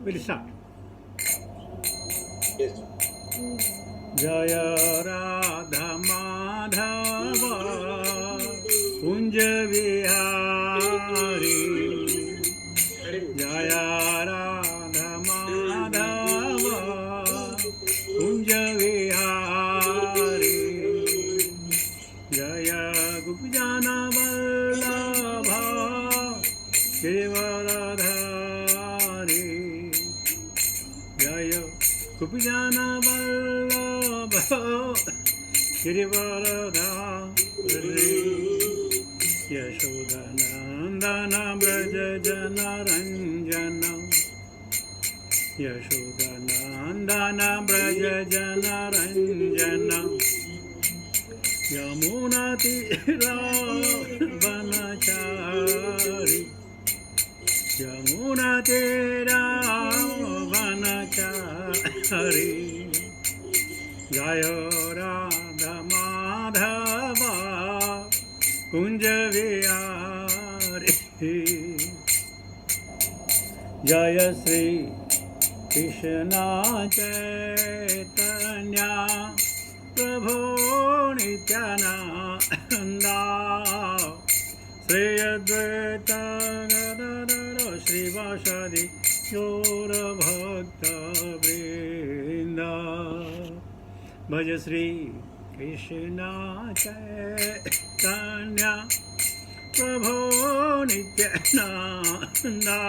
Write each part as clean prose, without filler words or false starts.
We'll start. Yes. Jaya Radha Madhava Kunja Vihari Jaya Radha Madhava Kunja Vihari Jaya Gopijana Vallabha Kevaradhari Jaya Gopijana Vallabha Girivaradhari Yashodanandana Braja Jana Ranjana Yashodanandana Braja Jana Ranjana Yamuna Tira Vanachari Yamuna Tira Vanachari Jaya Radha Madhava Kunja Vihari Jaya Sri Krishna Chaitanya Prabhu Nityananda Sri Advaita Gadadara Sri Vasadi Gaura Bhakta Vrinda Bhaja Sri Krishna Chaitanya Prabhu Nityananda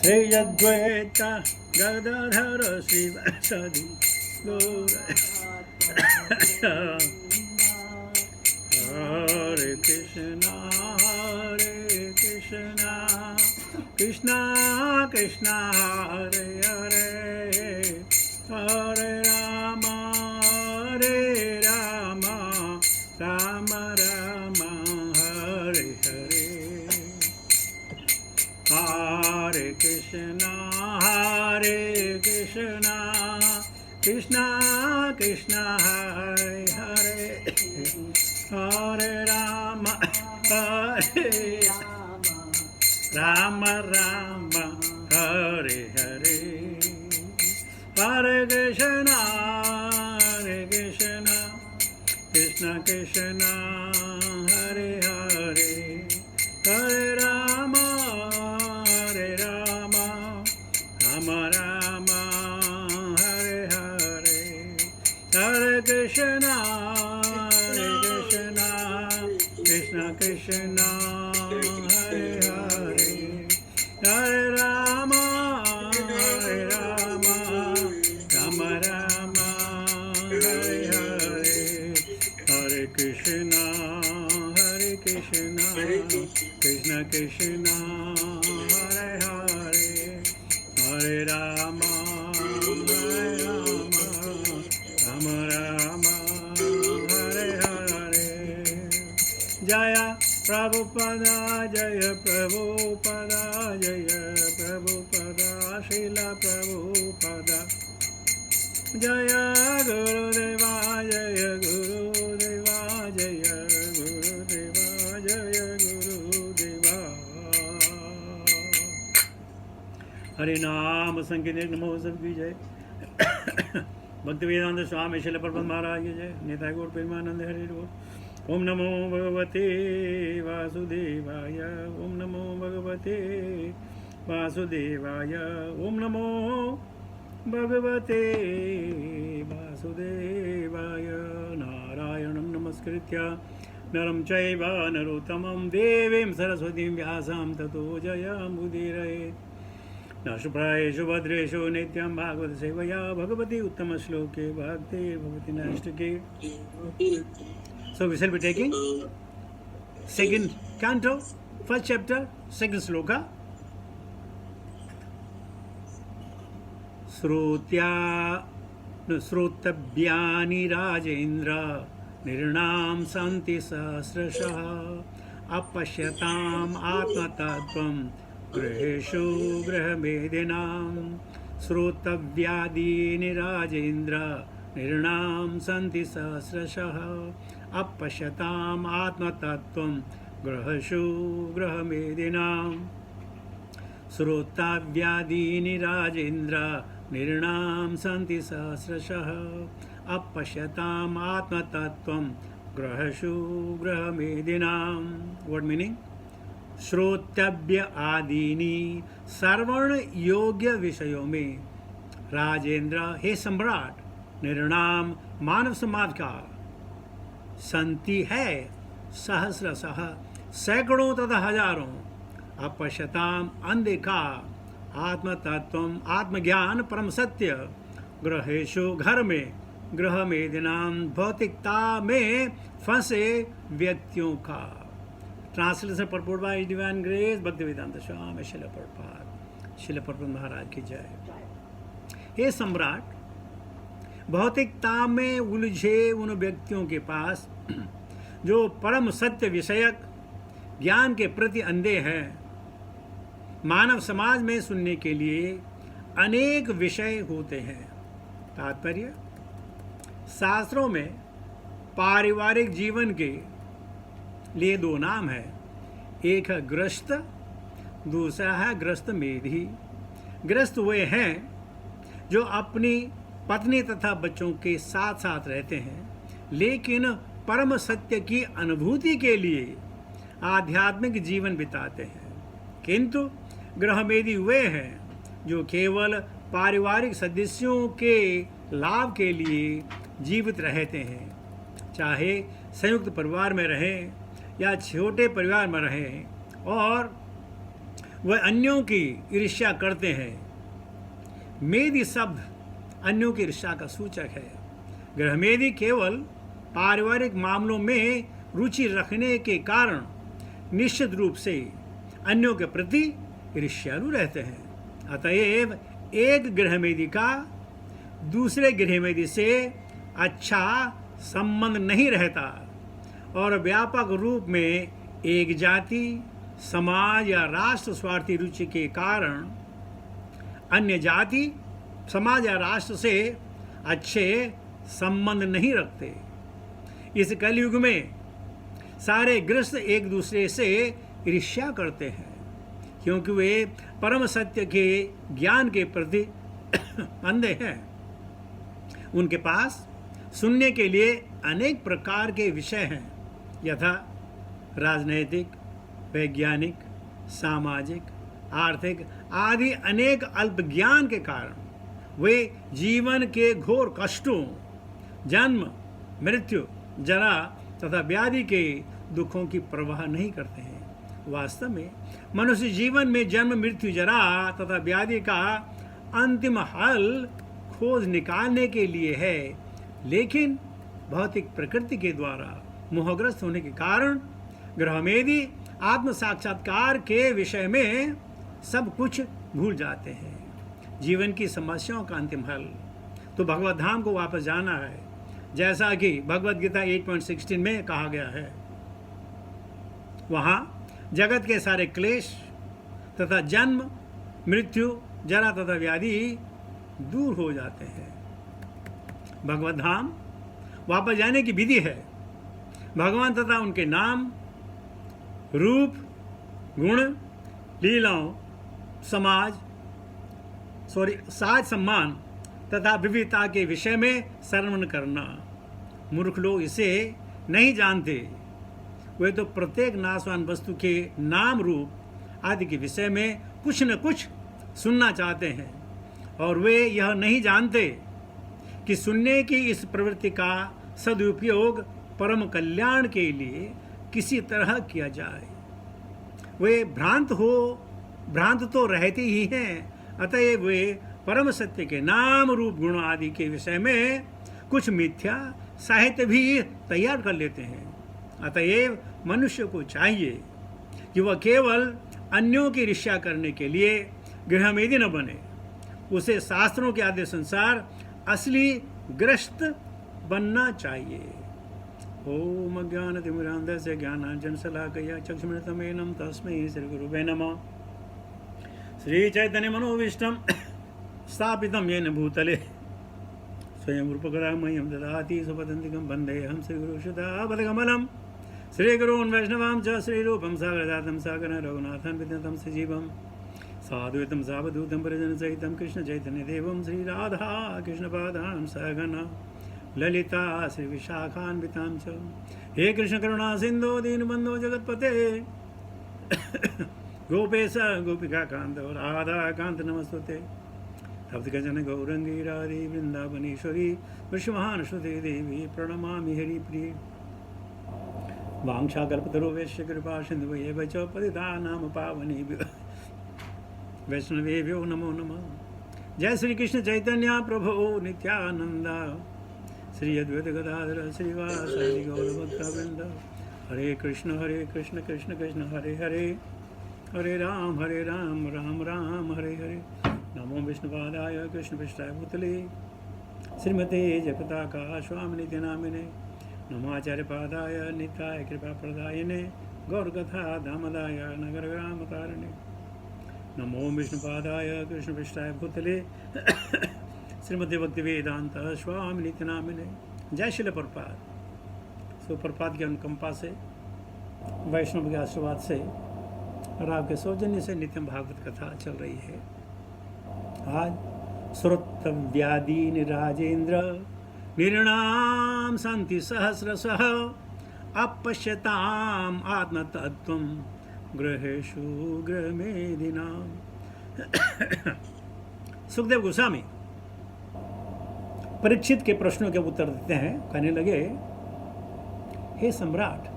Sri Advaita Gadadhara Sri Vasadi Gaura Hare Krishna Krishna Krishna Hare Hare Hare Rama Rama Rama Hare Hare Hare Krishna Krishna Krishna Hare Hare Hare Rama Rama Rama Hare Hare Hare Krishna Krishna Krishna Hare Hare Hare Rama Rama Rama Hare Hare Hare Krishna Krishna Krishna Hare Hare Hare Rama Rama Rama Hare Hare Hare Krishna Krishna Krishna Hare Hare Hare Rama Rama Rama Hare Hare Jaya Prabhupada Jaya Prabhupada Jaya Prabhupada Srila Prabhupada Jaya Gurudeva Jaya Gurudeva Jaya Gurudeva Jaya Gurudeva Hare Naam Sankirtan Namo Sabki Jai Bhaktivedanta Swami Srila Prabhupada Maharaj Ki Jai Nitai Gaur Premanand Hare Bol Om Namo Bhagavate Vasudevaya Om Namo Bhagavate Vasudevaya Om Namo Bhagavate Vasudevaya Narayanam Namaskritya Naram Chaiva Narottamam Devim Saraswatim Vyasam Tato Jayam Udiraye Nashupradeshu Bhadreshu Nityam Bhagavata Sevaya Bhagavati Uttama Shloke Bhakti Bhagavati Nashtake. So we shall be taking second canto, first chapter, second sloka. Srotabhyani Rajendra Nirnam Santi Sahasrashaha Apashyatam Atmatattvam Griheshu Grihamedinam Srotavyadini Rajendra Nirnam Santi Sahasrashaha Apashyatam Atmatattvam ग्रहेषु ग्रहमेदिनां श्रोताव्यादीनि Rajendra निर्णाम सन्ति सहस्रशः अपश्यताम् आत्मतत्त्वं ग्रहेषु ग्रहमेदिनां। What meaning? श्रोतव्य आदीनि श्रवण योग्य विषयों में राजेंद्र, हे सम्राट, निर्णाम मानव समाज का संति है सहस्रशः सैकड़ों तथा हजारों, अपश्यताम अनदेखा, आत्म तत्व आत्मज्ञान परम सत्य, ग्रहेषु घर में, ग्रह मेदिनाम भौतिकता में फंसे व्यक्तियों का। Translation purport by divine grace Bhaktivedanta Swami Shrila Prabhupada, शिल प्रभुपाद महाराज की जय। हे सम्राट, भौतिकता में उलझे उन व्यक्तियों के पास जो परम सत्य विषयक ज्ञान के प्रति अंधे हैं, मानव समाज में सुनने के लिए अनेक विषय होते हैं। तात्पर्य, शास्त्रों में पारिवारिक जीवन के लिए दो नाम है, एक है गृहस्थ, दूसरा है गृहस्थ मेधी। गृहस्थ वे हैं जो अपनी पत्नी तथा बच्चों के साथ साथ रहते हैं, लेकिन परम सत्य की अनुभूति के लिए आध्यात्मिक जीवन बिताते हैं। किंतु गृहमेधी वे हैं जो केवल पारिवारिक सदस्यों के लाभ के लिए जीवित रहते हैं, चाहे संयुक्त परिवार में रहें या छोटे परिवार में रहें, और वह अन्यों की ईर्ष्या करते हैं। मेधी शब्द अन्यों की ईर्ष्या का सूचक है। गृहमेधी केवल पारिवारिक मामलों में रुचि रखने के कारण निश्चित रूप से अन्यों के प्रति ईर्ष्यालु रहते हैं। अतएव एक गृहमेधी का दूसरे गृहमेधी से अच्छा संबंध नहीं रहता, और व्यापक रूप में एक जाति, समाज या राष्ट्र स्वार्थी रुचि के कारण अन्य जाति, समाज या राष्ट्र से अच्छे संबंध नहीं रखते। इस कलयुग में सारे गृहस्थ एक दूसरे से ईर्ष्या करते हैं, क्योंकि वे परम सत्य के ज्ञान के प्रति अंधे हैं। उनके पास सुनने के लिए अनेक प्रकार के विषय हैं, यथा राजनैतिक, वैज्ञानिक, सामाजिक, आर्थिक आदि अनेक अल्प ज्ञान के कारण वे जीवन के घोर कष्टों, जन्म, मृत्यु, जरा तथा व्याधि के दुखों की परवाह नहीं करते हैं। वास्तव में मनुष्य जीवन में जन्म, मृत्यु, जरा तथा व्याधि का अंतिम हल खोज निकालने के लिए है, लेकिन भौतिक प्रकृति के द्वारा मोहग्रस्त होने के कारण गृहमेधी आत्म साक्षात्कार के विषय में सब कुछ भूल जाते हैं। जीवन की समस्याओं का अंतिम हल तो भगवत धाम को वापस जाना है, जैसा कि भगवत गीता 8.16 में कहा गया है। वहाँ जगत के सारे क्लेश तथा जन्म, मृत्यु, जरा तथा व्याधि दूर हो जाते हैं। भगवत धाम वापस जाने की विधि है। भगवान तथा उनके नाम, रूप, गुण, लीलाओं, साज सम्मान तथा विविधता के विषय में श्रवण करना। मूर्ख लोग इसे नहीं जानते। वे तो प्रत्येक नाशवान वस्तु के नाम, रूप आदि के विषय में कुछ न कुछ सुनना चाहते हैं, और वे यह नहीं जानते कि सुनने की इस प्रवृत्ति का सदुपयोग परम कल्याण के लिए किसी तरह किया जाए। वे भ्रांत तो रहते ही हैं, अतएव वे परम सत्य के नाम, रूप, गुण आदि के विषय में कुछ मिथ्या साहित्य भी तैयार कर लेते हैं। अतएव मनुष्य को चाहिए कि वह केवल अन्यों की ईर्ष्या करने के लिए गृहमेधी न बने। उसे शास्त्रों के आदेश अनुसार असली गृहस्थ बनना चाहिए। ओम अज्ञानतिमिरान्धस्य ज्ञानाञ्जनशलाकया चक्षुरुन्मिलितं तस्मै श्रीगुरुवे नमः। श्रीचैतन्यमनोभीष्टं स्थापितं येन भूतले स्वयं रूपकदा मह्यं ददाति स्वपदान्तिकं वन्देऽहं श्रीगुरुं शुद्धपदकमलं। श्रीगुरून् वैष्णवां च श्रीरूपं सागरजातं सागरं रघुनाथं विद्यतं सजीवं साद्वैतं सावधूतं परिजनसहितं कृष्णचैतन्यदेवं श्रीराधा कृष्णपादां सहगना ललिता श्रीविशाखान्वितां च। हे कृष्ण करुणा सिन्धो दीनबन्धो जगत्पते गोपेश गोपिका कांत राधा कांत नमस्तुते। तप्त गजन गौरंगी राधे वृंदावनेश्वरी विश्वमहानुश्रुते देवी प्रणमामि हरिप्रिये। वाञ्छाकल्पतरुभ्यश्च कृपा सिन्धुभ्येव च पतितानां पावनेभ्यो वैष्णवेभ्यो नमो नमः। जय श्री कृष्ण चैतन्य प्रभु नित्यानंद श्री अद्वैत गदाधर श्रीवासादि गौरभक्तवृंद। हरे कृष्ण कृष्ण कृष्ण हरे हरे, हरे राम राम राम हरे हरे। नमो विष्णुपादाय कृष्णपृष्ठाय भूतले श्रीमते जगताका स्वामिनिति नामिने। नमाचार्यपादाय नित्याय कृपाप्रदायिने गौरकथा दामदाय नगरग्रामतारिणे। नमो विष्णुपादाय कृष्णपृष्ठाय भूतले श्रीमते भक्तिवेदांत स्वामिनिति नामिने। जय श्रील प्रभुपाद। सो प्रभुपाद के अनुकंपा से, वैष्णव के आशीर्वाद से और आपके सौजन्य से नित्यम भागवत कथा चल रही है। आज श्रोतव्यादीन राजेंद्र निर्णाम शांति सहस्रशः अपश्यताम आत्मतत्त्वं गृहेषु गृहमेधिनाम्। सुखदेव गोस्वामी परीक्षित के प्रश्नों के उत्तर देते हैं। कहने लगे, हे सम्राट,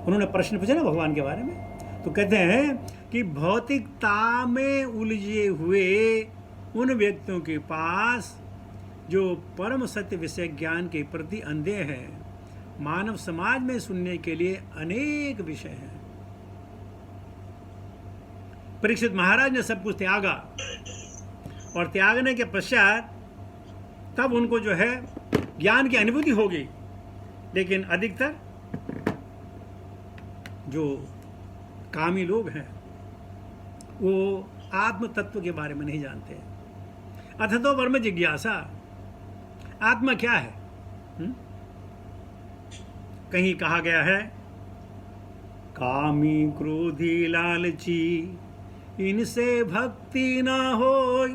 उन्होंने प्रश्न पूछा ना भगवान के बारे में, तो कहते हैं कि भौतिकता में उलझे हुए उन व्यक्तियों के पास जो परम सत्य विषय ज्ञान के प्रति अंधे हैं, मानव समाज में सुनने के लिए अनेक विषय हैं। परीक्षित महाराज ने सब कुछ त्यागा और त्यागने के पश्चात तब उनको जो है ज्ञान की अनुभूति होगी, लेकिन अधिकतर जो कामी लोग हैं वो आत्म तत्व के बारे में नहीं जानते। अथतो वर्म जिज्ञासा, आत्मा क्या है? कहीं कहा गया है, कामी क्रोधी लालची इनसे भक्ति ना होय,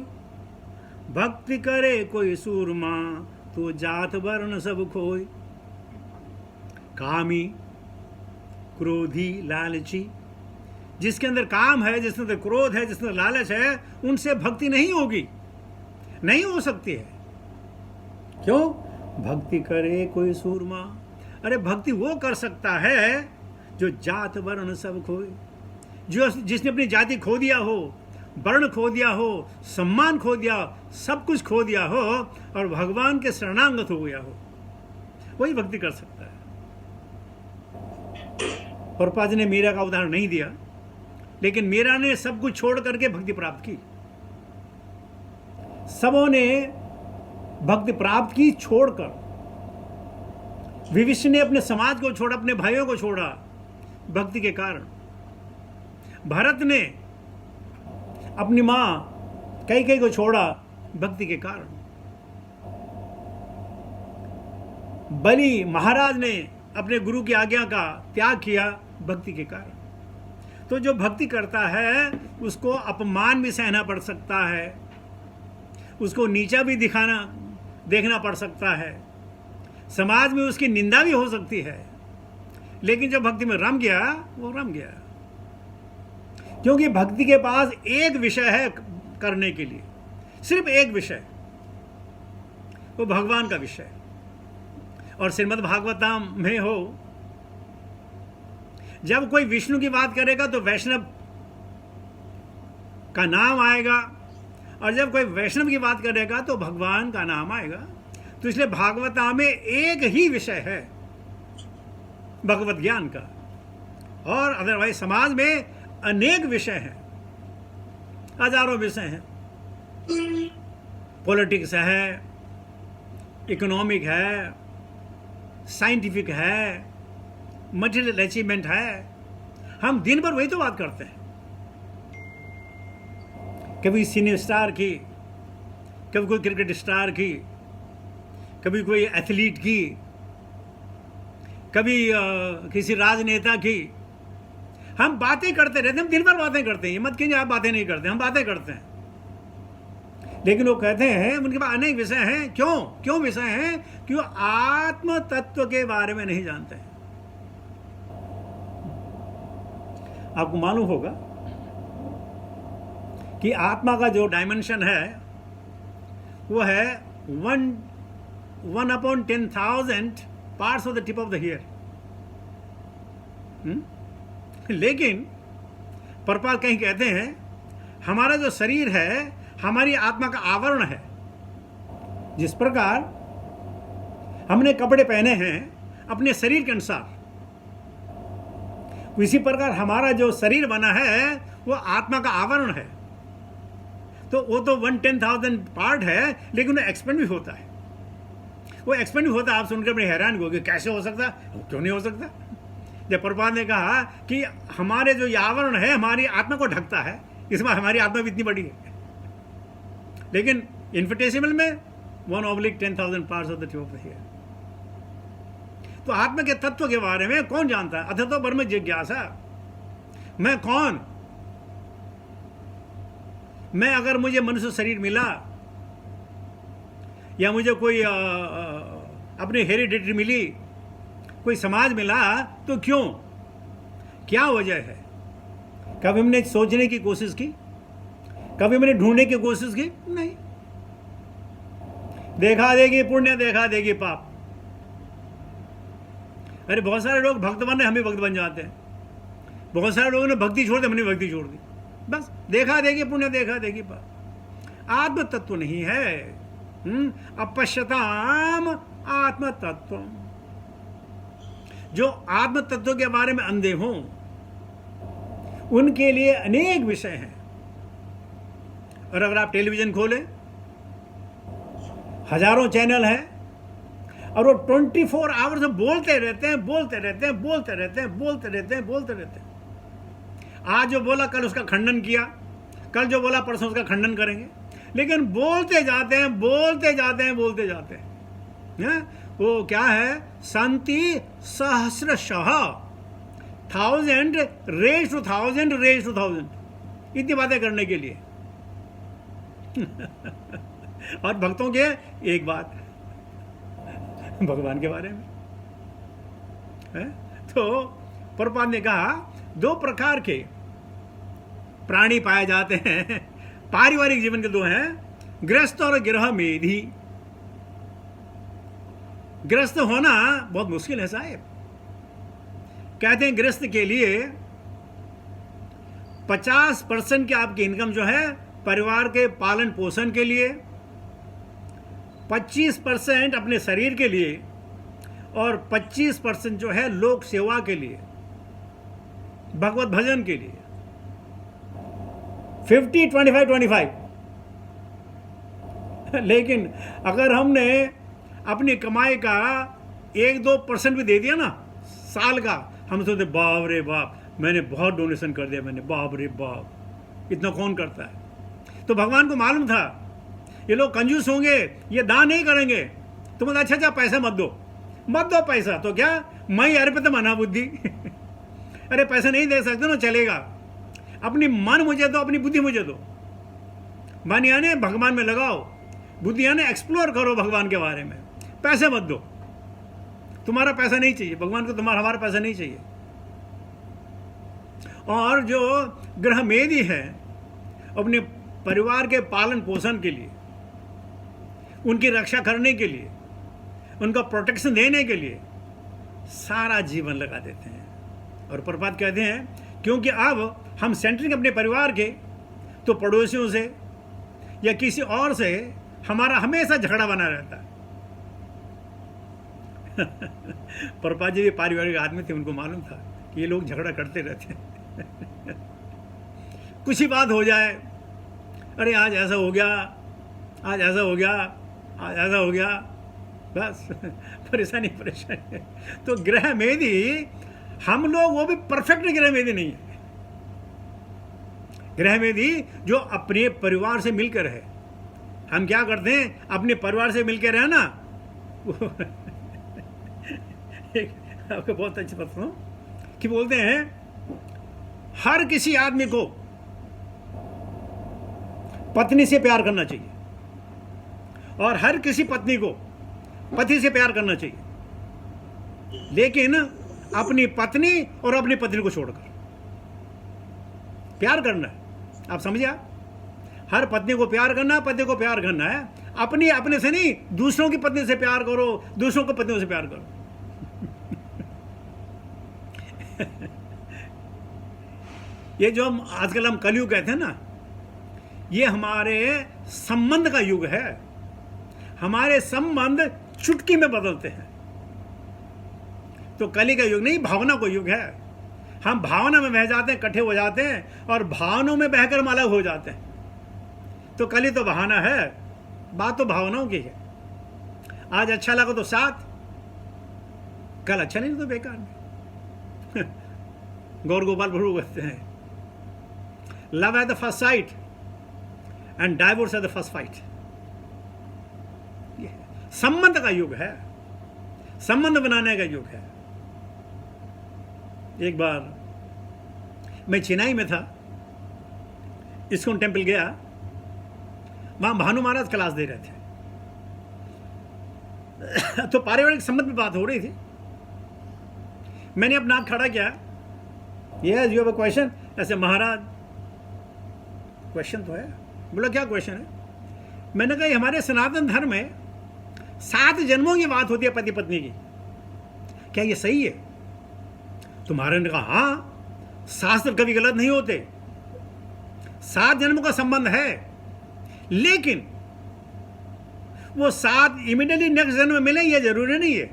भक्ति करे कोई सूरमा तो जात वर्ण सब खोय। कामी क्रोधी लालची, जिसके अंदर काम है, जिसके अंदर क्रोध है, जिसके अंदर लालच है, उनसे भक्ति नहीं होगी, नहीं हो सकती है। क्यों? भक्ति करे कोई सूरमा। अरे भक्ति वो कर सकता है जो जात वर्ण सब खोए, जो जिसने अपनी जाति खो दिया हो, वर्ण खो दिया हो, सम्मान खो दिया, सब कुछ खो दिया हो और भगवान के शरणागत हो गया हो, वही भक्ति कर सकता है। प्रभुपाद जी ने मीरा का उदाहरण नहीं दिया, लेकिन मीरा ने सब कुछ छोड़ करके भक्ति प्राप्त की। सबों ने भक्ति प्राप्त की छोड़कर। विभीषण ने अपने समाज को छोड़ा, अपने भाइयों को छोड़ा भक्ति के कारण। भरत ने अपनी मां कैकेयी को छोड़ा भक्ति के कारण। बलि महाराज ने अपने गुरु की आज्ञा का त्याग किया भक्ति के कारण। तो जो भक्ति करता है उसको अपमान भी सहना पड़ सकता है, उसको नीचा भी देखना पड़ सकता है, समाज में उसकी निंदा भी हो सकती है, लेकिन जो भक्ति में रम गया वो रम गया। क्योंकि भक्ति के पास एक विषय है करने के लिए, सिर्फ एक विषय, वो भगवान का विषय। और श्रीमद् भागवतम में हो, जब कोई विष्णु की बात करेगा तो वैष्णव का नाम आएगा, और जब कोई वैष्णव की बात करेगा तो भगवान का नाम आएगा। तो इसलिए भागवता में एक ही विषय है भगवत ज्ञान का, और अदरवाइज समाज में अनेक विषय हैं, हजारों विषय हैं। पॉलिटिक्स है, इकोनॉमिक है, साइंटिफिक है, मटेरियल अचीवमेंट है। हम दिन भर वही तो बात करते हैं, कभी सिने स्टार की, कभी कोई क्रिकेट स्टार की, कभी कोई एथलीट की, कभी किसी राजनेता की, हम बातें करते रहते हैं, हम दिन भर बातें करते हैं, ये मत कीजिए आप बातें नहीं करते, हम बातें करते हैं, लेकिन वो कहते हैं उनके पास अनेक विषय हैं। क्यों विषय हैं? क्यों आत्म तत्व के बारे में नहीं जानते हैं। आपको मालूम होगा कि आत्मा का जो डायमेंशन है वो है 1/10,000 parts of the tip of the hair. लेकिन परपाल कहीं कहते हैं हमारा जो शरीर है हमारी आत्मा का आवरण है। जिस प्रकार हमने कपड़े पहने हैं अपने शरीर के अनुसार, इसी प्रकार हमारा जो शरीर बना है वो आत्मा का आवरण है। तो वो तो 1/10,000 पार्ट है, लेकिन वो एक्सपेंड भी होता है। वो एक्सपेंड भी होता है। आप सुनकर बड़े हैरान होगे, कैसे हो सकता, क्यों नहीं हो सकता। जब प्रभुपाद ने कहा कि हमारे जो ये आवरण है हमारी आत्मा को ढकता है, इसमें हमारी आत्मा भी इतनी बड़ी है, लेकिन इन्फिनिटेसिमल में 1/10,000 parts of the tip of the hair. तो आत्मा के तत्व के बारे में कौन जानता है? अथतो ब्रह्म जिज्ञासा। मैं कौन? मैं अगर मुझे मनुष्य शरीर मिला या मुझे कोई अपनी हेरिडिटी मिली, कोई समाज मिला, तो क्यों, क्या वजह है? कभी हमने सोचने की कोशिश की? कभी हमने ढूंढने की कोशिश की? नहीं। देखा देगी पुण्य, देखा देगी पाप। अरे बहुत सारे लोग भक्त बने, हम भी भक्त बन जाते हैं। बहुत सारे लोगों ने भक्ति छोड़ दी, हमने भक्ति छोड़ दी। बस देखा देगी पुण्य, देखा देगी पाप। आत्म तत्व नहीं है। अपश्यताम आत्म तत्व। जो आत्म तत्व के बारे में अंधे हों उनके लिए अनेक विषय हैं। और अगर आप टेलीविजन खोलें, हजारों चैनल हैं और वो 24 आवर्स बोलते रहते हैं, बोलते रहते हैं, बोलते रहते हैं, बोलते रहते हैं, बोलते रहते हैं। आज जो बोला कल उसका खंडन किया, कल जो बोला परसों उसका खंडन करेंगे, लेकिन बोलते जाते हैं, बोलते जाते हैं, बोलते जाते हैं। वो क्या है? संति सहस्रशः, 1000 रेज़ टू 1000 रेज़ टू 1000, इतनी बातें करने के लिए। और भक्तों के एक बात भगवान के बारे में है। तो प्रभुपाद ने कहा 2 प्रकार के प्राणी पाए जाते हैं पारिवारिक जीवन के। 2 हैं, गृहस्थ और गृह मेधी। गृहस्थ होना बहुत मुश्किल है साहब। कहते हैं गृहस्थ के लिए 50% की आपकी इनकम जो है परिवार के पालन पोषण के लिए, 25% अपने शरीर के लिए और 25% जो है लोक सेवा के लिए, भगवत भजन के लिए। 50-25-25। लेकिन अगर हमने अपनी कमाई का 1-2% भी दे दिया ना साल का, हम सोचते बाप रे बाप, मैंने बहुत डोनेशन कर दिया, मैंने, बाप रे बाप, इतना कौन करता है। तो भगवान को मालूम था ये लोग कंजूस होंगे, ये दान नहीं करेंगे। तो मतलब अच्छा पैसा मत दो पैसा, तो क्या मई अर्पित मना बुद्धि। अरे पैसा नहीं दे सकते ना, चलेगा, अपनी मन मुझे दो, अपनी बुद्धि मुझे दो। मन यानी भगवान में लगाओ, बुद्धि यानी एक्सप्लोर करो भगवान के बारे में। पैसे मत दो, तुम्हारा पैसा नहीं चाहिए भगवान को, हमारा पैसा नहीं चाहिए। और जो गृहमेधी है अपने परिवार के पालन पोषण के लिए, उनकी रक्षा करने के लिए, उनका प्रोटेक्शन देने के लिए सारा जीवन लगा देते हैं। और प्रभुपाद कहते हैं क्योंकि अब हम सेंटरिंग अपने परिवार के, तो पड़ोसियों से या किसी और से हमारा हमेशा झगड़ा बना रहता है। प्रभुपाद जी भी पारिवारिक आदमी थे, उनको मालूम था कि ये लोग झगड़ा करते रहते हैं। कुछ ही बात हो जाए, अरे आज ऐसा हो गया, आज ऐसा हो गया, आज ऐसा हो गया, बस परेशानी। तो गृहमेधी हम लोग, वो भी परफेक्ट गृहमेधी नहीं है। गृहमेधी जो अपने परिवार से मिलकर है। हम क्या करते हैं, अपने परिवार से मिलकर रहना। आपको बहुत अच्छी बात सुनो कि बोलते हैं हर किसी आदमी को पत्नी से प्यार करना चाहिए और हर किसी पत्नी को पति से प्यार करना चाहिए, लेकिन अपनी पत्नी और अपनी पत्नी को छोड़कर प्यार करना है। आप समझिए, हर पत्नी को प्यार करना है, पति को प्यार करना है, अपनी अपने से नहीं, दूसरों की पत्नी से प्यार करो, दूसरों को पत्नियों से प्यार करो। ये जो हम आजकल हम कलयुग कहते हैं ना, ये हमारे संबंध का युग है। हमारे संबंध चुटकी में बदलते हैं। तो कली का युग नहीं, भावना का युग है। हम भावना में बह जाते हैं, इकट्ठे हो जाते हैं और भावनाओं में बहकर हम अलग हो जाते हैं। तो कली तो बहाना है, बात तो भावनाओं की है। आज अच्छा लगा तो साथ, कल अच्छा नहीं तो बेकार में। गौर गोपाल प्रभु कहते हैं, love at the first sight and divorce at the first fight. संबंध का युग है, संबंध बनाने का युग है। एक बार मैं चेन्नई में था, इस्कॉन टेम्पल गया, वहां भानु महाराज क्लास दे रहे थे। तो पारिवारिक संबंध में बात हो रही थी। मैंने अपना आप खड़ा किया, yes you have a question. ऐसे महाराज क्वेश्चन तो है। बोला क्या क्वेश्चन है? मैंने कहा हमारे सनातन धर्म में 7 जन्मों की बात होती है पति पत्नी की, क्या ये सही है? तो महाराज ने कहा हाँ, शास्त्र कभी गलत नहीं होते, 7 जन्मों का संबंध है, लेकिन वो 7 इमीडिएटली नेक्स्ट जन्म में मिले ये जरूरी नहीं है।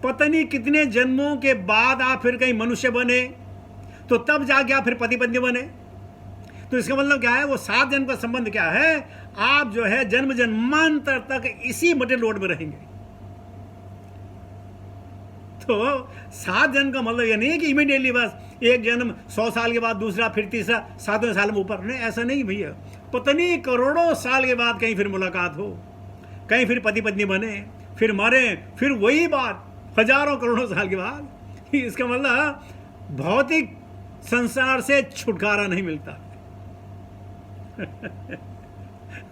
पता नहीं कितने जन्मों के बाद आप फिर कहीं मनुष्य बने तो तब जाके आप फिर पति पत्नी बने। तो इसका मतलब क्या है? वो 7 जन्म का संबंध क्या है? आप जो है जन्म जन्मांतर तक इसी मटेरियल लोड में रहेंगे। तो 7 जन्म का मतलब ये नहीं है कि इमीडिएटली बस एक जन्म 100 साल के बाद दूसरा, फिर तीसरा, 7वें साल में ऊपर। नहीं, ऐसा नहीं भैया। पता नहीं करोड़ों साल के बाद कहीं फिर मुलाकात हो, कहीं फिर पति पत्नी बने, फिर मरे, फिर वही बात हजारों करोड़ों साल के बाद। इसका मतलब भौतिक संसार से छुटकारा नहीं मिलता।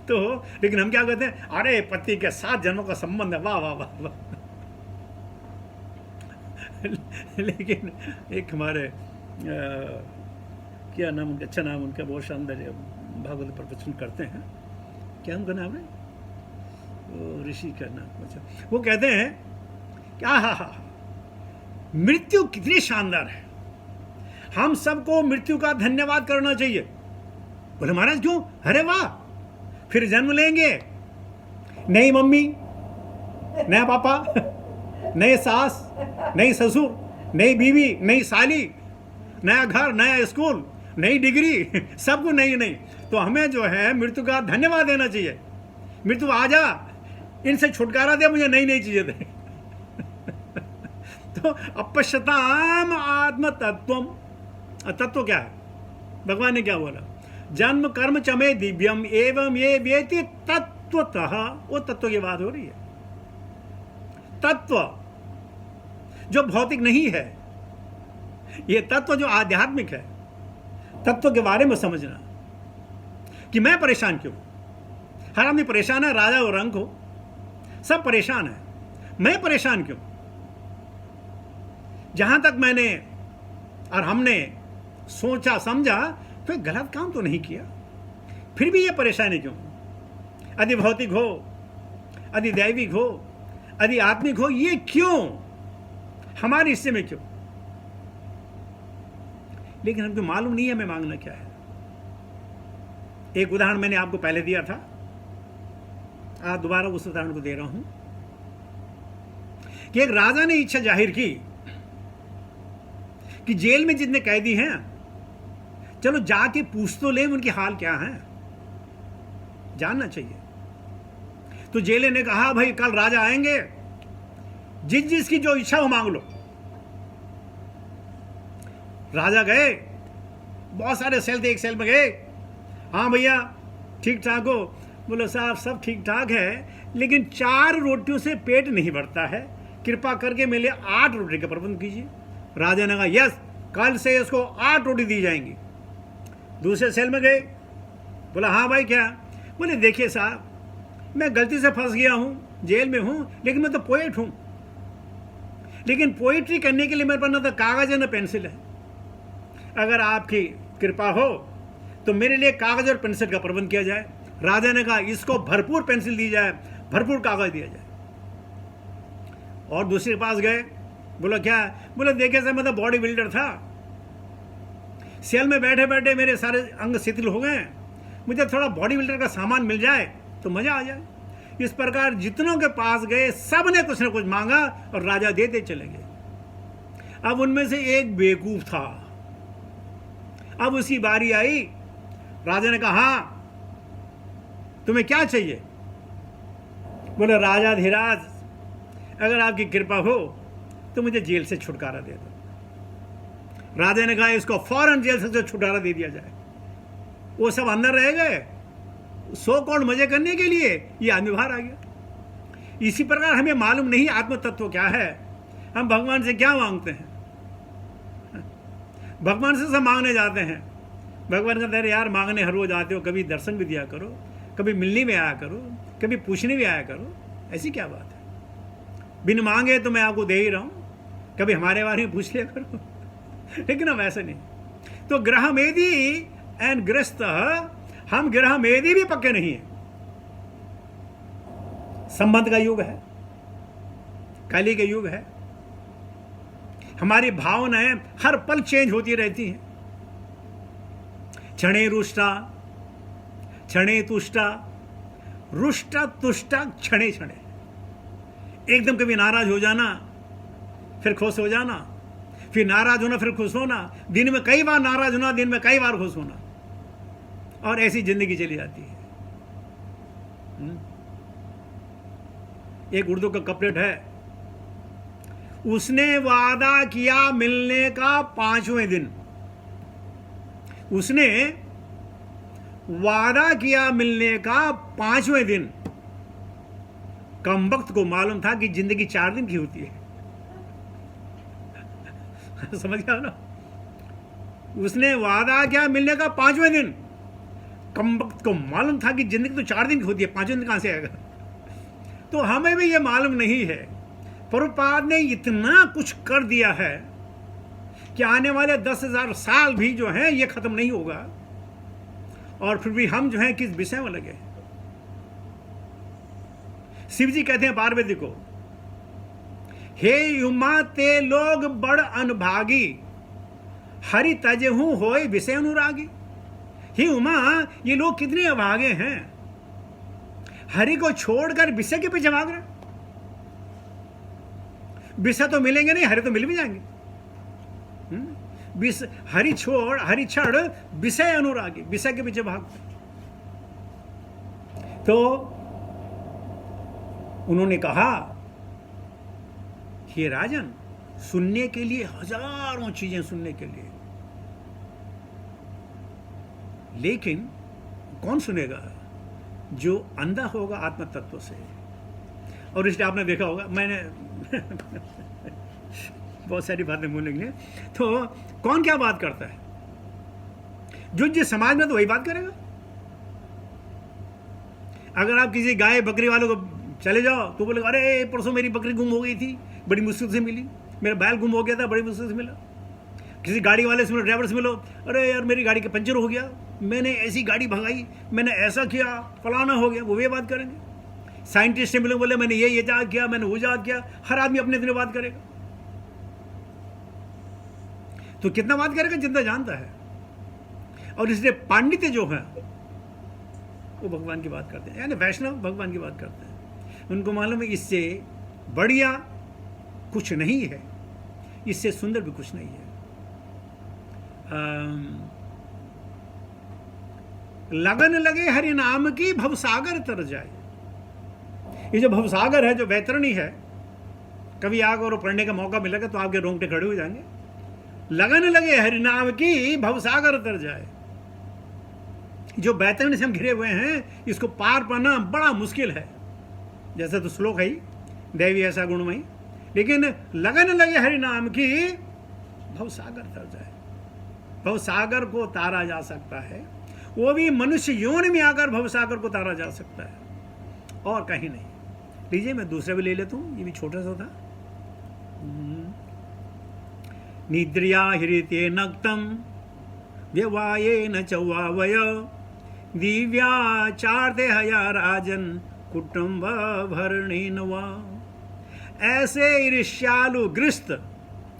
तो लेकिन हम क्या कहते हैं, अरे पति के 7 जन्मों का संबंध है, वाह वाह वाह वाह। लेकिन एक हमारे क्या नाम, अच्छा नाम उनका, बहुत शानदार भागवत प्रवचन करते हैं, क्या उनका नाम है, ऋषि का नाम, अच्छा, वो कहते हैं कि हा मृत्यु कितनी शानदार है, हम सबको मृत्यु का धन्यवाद करना चाहिए। बोले महाराज क्यों? अरे वाह, फिर जन्म लेंगे, नई मम्मी, नया पापा, नए सास, नई ससुर, नई बीवी, नई साली, नया घर, नया स्कूल, नई डिग्री, सब कुछ नई नई। तो हमें जो है मृत्यु का धन्यवाद देना चाहिए। मृत्यु आ जा, इनसे छुटकारा दे, मुझे नई नई चीजें दे। तो अपश्यताम आत्म तत्वम, तत्व क्या है? भगवान ने क्या बोला? जन्म कर्म चमे दिव्यम एवं ये वेति तत्वतः। वो तत्व की बात हो रही है। तत्व जो भौतिक नहीं है, ये तत्व जो आध्यात्मिक है। तत्व के बारे में समझना कि मैं परेशान क्यों? हर आदमी परेशान है, राजा और रंक हो, सब परेशान है। मैं परेशान क्यों? जहां तक मैंने और हमने सोचा समझा तो गलत काम तो नहीं किया, फिर भी ये परेशानी क्यों? यदि भौतिक हो, यदि दैविक हो, यदि आत्मिक हो, ये क्यों हमारे हिस्से में क्यों? लेकिन हमको मालूम नहीं है हमें मांगना क्या है। एक उदाहरण मैंने आपको पहले दिया था, आज दोबारा उस उदाहरण को दे रहा हूं कि एक राजा ने इच्छा जाहिर की कि जेल में जितने कैदी हैं, चलो जाके पूछ तो ले उनकी हाल क्या है, जानना चाहिए। तो जेले ने कहा भाई कल राजा आएंगे, जिस जिसकी जो इच्छा हो मांग लो। राजा गए, बहुत सारे सेल थे, एक सेल में गए, हाँ भैया ठीक ठाक हो? बोले साहब सब ठीक ठाक है, लेकिन 4 रोटियों से पेट नहीं भरता है, कृपा करके मेरे लिए 8 रोटी का प्रबंध कीजिए। राजा ने कहा यस, कल से इसको 8 रोटी दी जाएंगी। दूसरे सेल में गए, बोला हाँ भाई क्या? बोले देखिए साहब, मैं गलती से फंस गया हूँ, जेल में हूँ, लेकिन मैं तो पोएट हूँ, लेकिन पोइट्री करने के लिए मेरे पास ना तो कागज है ना पेंसिल है। अगर आपकी कृपा हो तो मेरे लिए कागज और पेंसिल का प्रबंध किया जाए। राजा ने कहा इसको भरपूर पेंसिल दी जाए, भरपूर कागज दिया जाए। और दूसरे के पास गए, बोला क्या? बोला देखे सर मैं तो बॉडी बिल्डर था, सेल में बैठे बैठे मेरे सारे अंग शिथिल हो गए, मुझे थोड़ा बॉडी बिल्डर का सामान मिल जाए तो मजा आ जाए। इस प्रकार जितनों के पास गए सब ने कुछ न कुछ मांगा और राजा देते चले गए। अब उनमें से एक बेवकूफ था। अब उसकी बारी आई। राजा ने कहा हाँ तुम्हें क्या चाहिए? बोले राजा धीराज, अगर आपकी कृपा हो तो मुझे जेल से छुटकारा दे दो। राजा ने कहा इसको फौरन जेल से छुटकारा दे दिया जाए। वो सब अंदर रह गए, सो कौन मजे करने के लिए ये आदमी बाहर आ गया। इसी प्रकार हमें मालूम नहीं आत्म तत्व क्या है। हम भगवान से क्या मांगते हैं? भगवान से सब मांगने जाते हैं, भगवान कहते हैं यार मांगने हर रोज आते हो, कभी दर्शन भी दिया करो, कभी मिलने में आया करो, कभी पूछने भी आया करो। ऐसी क्या बात है? बिन मांगे तो मैं आपको दे ही रहा हूं, कभी हमारे बारे में पूछ लिया करो। लेकिन हम ऐसे नहीं। तो ग्रह मेदी एंड ग्रस्त, हम ग्रह मेदी भी पक्के नहीं है। संबंध का युग है, कली का युग है। हमारी भावनाएं हर पल चेंज होती रहती हैं। क्षणे रुष्टा, क्षणे तुष्टा, रुष्टा तुष्टा क्षणे क्षणे। एकदम कभी नाराज हो जाना, फिर खुश हो जाना, फिर नाराज होना, फिर खुश होना, दिन में कई बार नाराज होना, दिन में कई बार खुश होना, और ऐसी जिंदगी चली जाती है। एक उर्दू का कपलेट है, उसने वादा किया मिलने का 5वें दिन, उसने वादा किया मिलने का 5वें दिन। कम वक्त को मालूम था कि जिंदगी 4 दिन की होती है। समझ गया ना? उसने वादा किया मिलने का 5वें दिन, कम वक्त को मालूम था कि जिंदगी तो 4 दिन की होती है, 5वें दिन कहां से आएगा? तो हमें भी ये मालूम नहीं है। प्रभुपाद ने इतना कुछ कर दिया है कि आने वाले 10,000 साल भी जो है ये खत्म नहीं होगा, और फिर भी हम जो है किस विषय में लगे। शिव जी कहते हैं पार्वती को, हे उमा ते लोग बड़ अनभागी, हरि तजहू होए विषय अनुरागी। हे उमा, ये लोग कितने अभागे हैं, हरि को छोड़कर विषय के पीछे भाग रहे। विषय तो मिलेंगे नहीं, हरि तो मिल भी जाएंगे। हरि छोड़, हरि छड़ विषय अनुरागी, विषय के पीछे भागते। तो उन्होंने कहा कि राजन, सुनने के लिए हजारों चीजें सुनने के लिए, लेकिन कौन सुनेगा? जो अंधा होगा आत्म तत्व से। और इसलिए आपने देखा होगा, मैंने बहुत सारी बातें बोलेंगे, तो कौन क्या बात करता है? जो जिस समाज में तो वही बात करेगा। अगर आप किसी गाय बकरी वालों को चले जाओ तो बोलेगा अरे परसों मेरी बकरी गुम हो गई थी, बड़ी मुश्किल से मिली, मेरा बैल गुम हो गया था, बड़ी मुश्किल से मिला। किसी गाड़ी वाले से मिलो, ड्राइवर से मिलो, अरे यार मेरी गाड़ी का पंचर हो गया, मैंने ऐसी गाड़ी भगाई, मैंने ऐसा किया, फलाना हो गया, वो ये बात करेंगे। साइंटिस्ट से मिलो, बोले मैंने ये इजाद किया, मैंने वो इजाद किया। हर आदमी अपने दिन बात करेगा। तो कितना बात करेगा जितना जानता है। और इसलिए पांडित्य जो है वो भगवान की बात करते हैं, यानी वैष्णव भगवान की बात करते हैं। उनको मालूम है इससे बढ़िया कुछ नहीं है, इससे सुंदर भी कुछ नहीं है। लगन लगे हरि नाम की भवसागर तर जाए। ये जो भवसागर है, जो वैतरणी है, कभी आग और पढ़ने का मौका मिलेगा तो आपके रोंगटे खड़े हो जाएंगे। लगन लगे हरि नाम की भवसागर तर जाए। जो वैतरणी से हम घिरे हुए हैं, इसको पार पाना बड़ा मुश्किल है। जैसे तो श्लोक है ही, दैवी ऐसा गुणमयी, लेकिन लगन लगे हरि नाम की, भवसागर तर जाए। भवसागर को तारा जा सकता है, वो भी मनुष्य योनि में आकर भवसागर को तारा जा सकता है, और कहीं नहीं। लीजिए मैं दूसरा भी ले लेता हूँ, ये भी छोटा सा था। निद्रिया हृते नक्तम व्यवायेन चौवावय दिव्याचार्ते हया राजन कुटुंब भरणेन वा। ऐसे ईर्ष्यालु गृहस्थ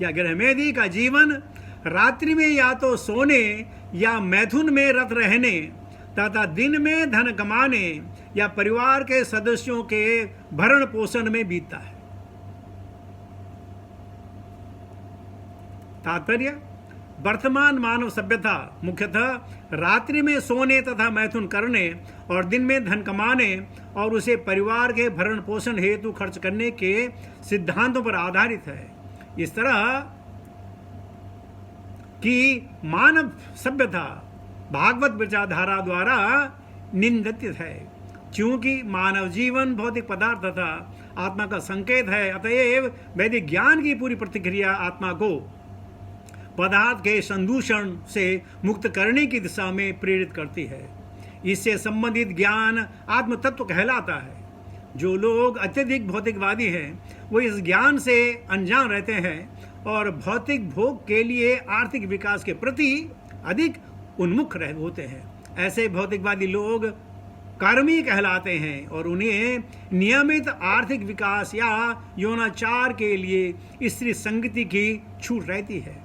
या गृहमेधी का जीवन रात्रि में या तो सोने या मैथुन में रत रहने तथा दिन में धन कमाने या परिवार के सदस्यों के भरण पोषण में बीतता है। तात्पर्य, वर्तमान मानव सभ्यता मुख्यतः रात्रि में सोने तथा मैथुन करने और दिन में धन कमाने और उसे परिवार के भरण पोषण हेतु खर्च करने के सिद्धांतों पर आधारित है। इस तरह की मानव सभ्यता भागवत विचारधारा द्वारा निंदित है, क्योंकि मानव जीवन भौतिक पदार्थ तथा आत्मा का संकेत है। अतएव वैदिक ज्ञान की पूरी प्रतिक्रिया आत्मा को पदार्थ के संदूषण से मुक्त करने की दिशा में प्रेरित करती है। इससे संबंधित ज्ञान आत्म तत्व कहलाता है। जो लोग अत्यधिक भौतिकवादी हैं वो इस ज्ञान से अनजान रहते हैं और भौतिक भोग के लिए आर्थिक विकास के प्रति अधिक उन्मुख होते हैं। ऐसे भौतिकवादी लोग कर्मी कहलाते हैं और उन्हें नियमित आर्थिक विकास या यौनाचार के लिए स्त्री संगति की छूट रहती है।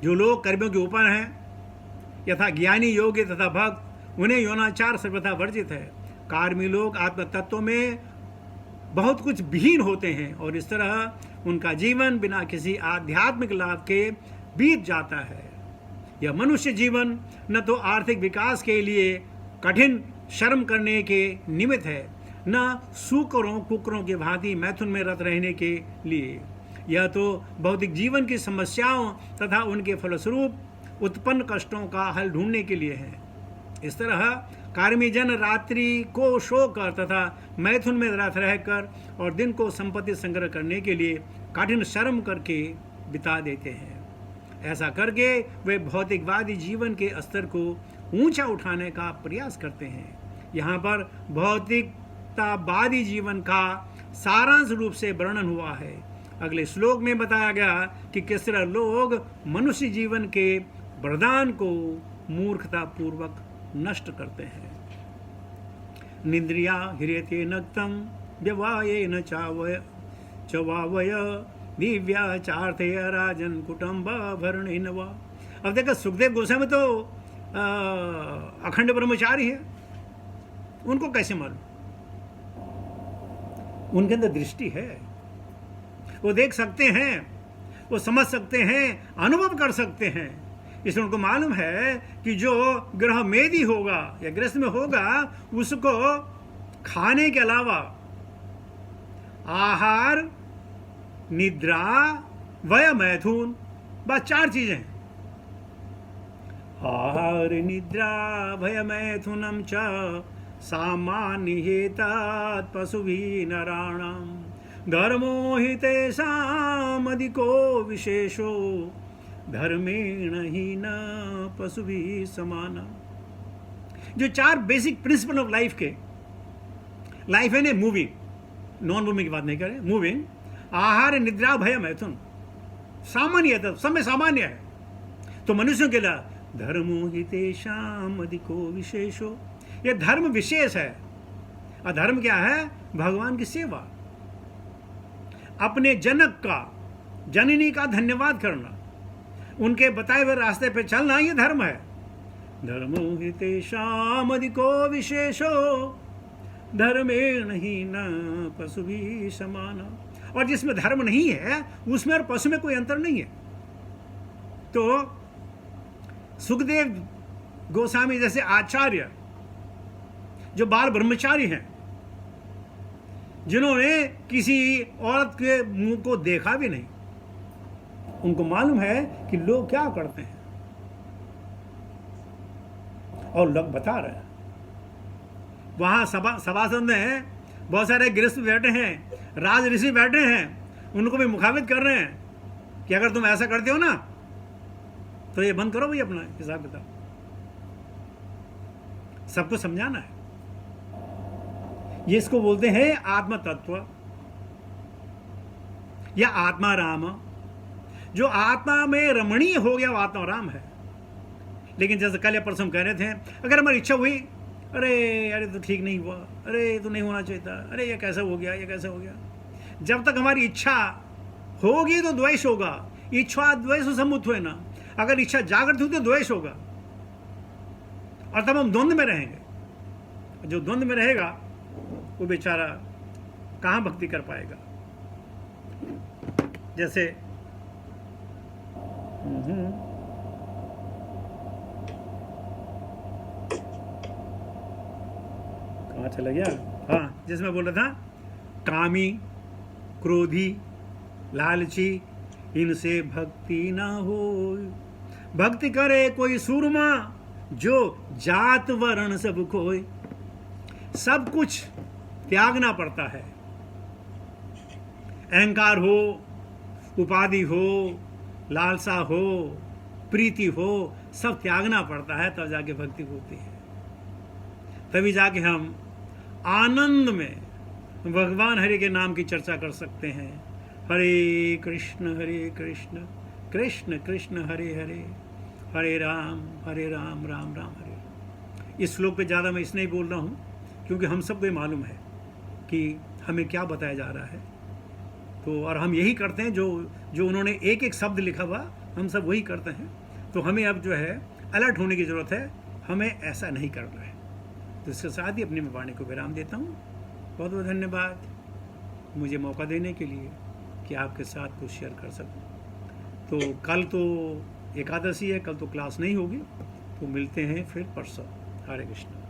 जो लोग कर्मियों के ऊपर हैं यथा ज्ञानी, योगी तथा भक्त, उन्हें यौनाचार सर्वथा वर्जित है। कार्मी लोग आत्म तत्व में बहुत कुछ विहीन होते हैं और इस तरह उनका जीवन बिना किसी आध्यात्मिक लाभ के बीत जाता है। यह मनुष्य जीवन न तो आर्थिक विकास के लिए कठिन श्रम करने के निमित्त है, न सूकरों कुकरों के भांति मैथुन में रत रहने के लिए। यह तो भौतिक जीवन की समस्याओं तथा उनके फलस्वरूप उत्पन्न कष्टों का हल ढूंढने के लिए है। इस तरह कार्मी जन रात्रि को सोकर तथा मैथुन में रत रहकर और दिन को संपत्ति संग्रह करने के लिए कठिन श्रम करके बिता देते हैं। ऐसा करके वे भौतिकवादी जीवन के स्तर को ऊंचा उठाने का प्रयास करते हैं। यहाँ पर भौतिकतावादी जीवन का सारांश रूप से वर्णन हुआ है। अगले श्लोक में बताया गया कि किस तरह लोग मनुष्य जीवन के वरदान को मूर्खता पूर्वक नष्ट करते हैं। निंद्रिया ह्रियते नक्तम व्यवायेन चवावय दिव्याचार्थे राजन कुटुंब भरणेन वा। अब देखो सुखदेव गोस्वामी तो अखंड ब्रह्मचारी है, उनको कैसे मालूम? उनके अंदर दृष्टि है, वो देख सकते हैं, वो समझ सकते हैं, अनुभव कर सकते हैं। इसलिए उनको मालूम है कि जो गृह मेदी होगा या गृहस्थ में होगा उसको खाने के अलावा आहार, निद्रा, वय, मैथुन, बस 4 चीजें हैं। आहार निद्रा भय मैथुनम च सामान्य हेतात पशुभिः नराणाम् धर्मो हि तेषाम् अधिको विशेषो धर्मेण ही न पशुभिः समाना। जो 4 बेसिक प्रिंसिपल ऑफ लाइफ के, लाइफ है ना मूविंग, नॉन मूविंग की बात नहीं करें, मूविंग, आहार, निद्रा, भय, मैथुन, सामान्य है, सब में सामान्य है। तो मनुष्यों के लिए धर्मो हि तेषाम् अधिको विशेषो, ये धर्म विशेष है। और धर्म क्या है? भगवान की सेवा, अपने जनक का, जननी का धन्यवाद करना, उनके बताए हुए रास्ते पे चलना, ये धर्म है। धर्मो हि तेषाम् अधिको विशेषो धर्मेण ही न पशुभिः समाना। और जिसमें धर्म नहीं है उसमें और पशु में कोई अंतर नहीं है। तो सुखदेव गोस्वामी जैसे आचार्य जो बाल ब्रह्मचारी हैं, जिन्होंने किसी औरत के मुंह को देखा भी नहीं, उनको मालूम है कि लोग क्या करते हैं और लोग बता रहे हैं। वहां सभासद में बहुत सारे गृहस्थ बैठे हैं, राज ऋषि बैठे हैं, उनको भी मुखाबित कर रहे हैं कि अगर तुम ऐसा करते हो ना तो ये बंद करो भाई अपना हिसाब किताब। सबको समझाना है। ये इसको बोलते हैं आत्म तत्व या आत्मा राम। जो आत्मा में रमणीय हो गया वो आत्मा राम है। लेकिन जैसे कल या परसों कह रहे थे, अगर हमारी इच्छा हुई, अरे तो ठीक नहीं हुआ, अरे तो नहीं होना चाहिए था, अरे ये कैसा हो गया, ये कैसा हो गया। जब तक हमारी इच्छा होगी तो द्वेष होगा। इच्छा द्वेष समुत हुए ना। अगर इच्छा जागृत हुई तो द्वेष होगा और तब हम द्वंद्व में रहेंगे। जो द्वंद्व में रहेगा वो बेचारा कहाँ भक्ति कर पाएगा। जैसे कहाँ चला गया, हाँ, जिसमें बोल रहा था, कामी, क्रोधी, लालची, इनसे भक्ति ना हो। भक्ति करे कोई सूरमा, जो जात वर्ण सब खोए। सब कुछ त्यागना पड़ता है। अहंकार हो, उपाधि हो, लालसा हो, प्रीति हो, सब त्यागना पड़ता है, तब जाके भक्ति होती है। तभी जाके हम आनंद में भगवान हरि के नाम की चर्चा कर सकते हैं। हरे कृष्ण कृष्ण कृष्ण हरे हरे, हरे राम राम राम हरे। इस श्लोक पे ज़्यादा मैं इसलिए बोल रहा हूँ क्योंकि हम सबको ये मालूम है कि हमें क्या बताया जा रहा है। तो और हम यही करते हैं, जो उन्होंने एक एक शब्द लिखा हुआ हम सब वही करते हैं। तो हमें अब जो है अलर्ट होने की ज़रूरत है, हमें ऐसा नहीं करना है। तो इसके साथ ही अपनी वाणी को विराम देता हूँ। बहुत बहुत धन्यवाद मुझे मौका देने के लिए कि आपके साथ कुछ शेयर कर सकूँ। तो कल तो एकादशी है, कल तो क्लास नहीं होगी, तो मिलते हैं फिर परसों। हरे कृष्ण।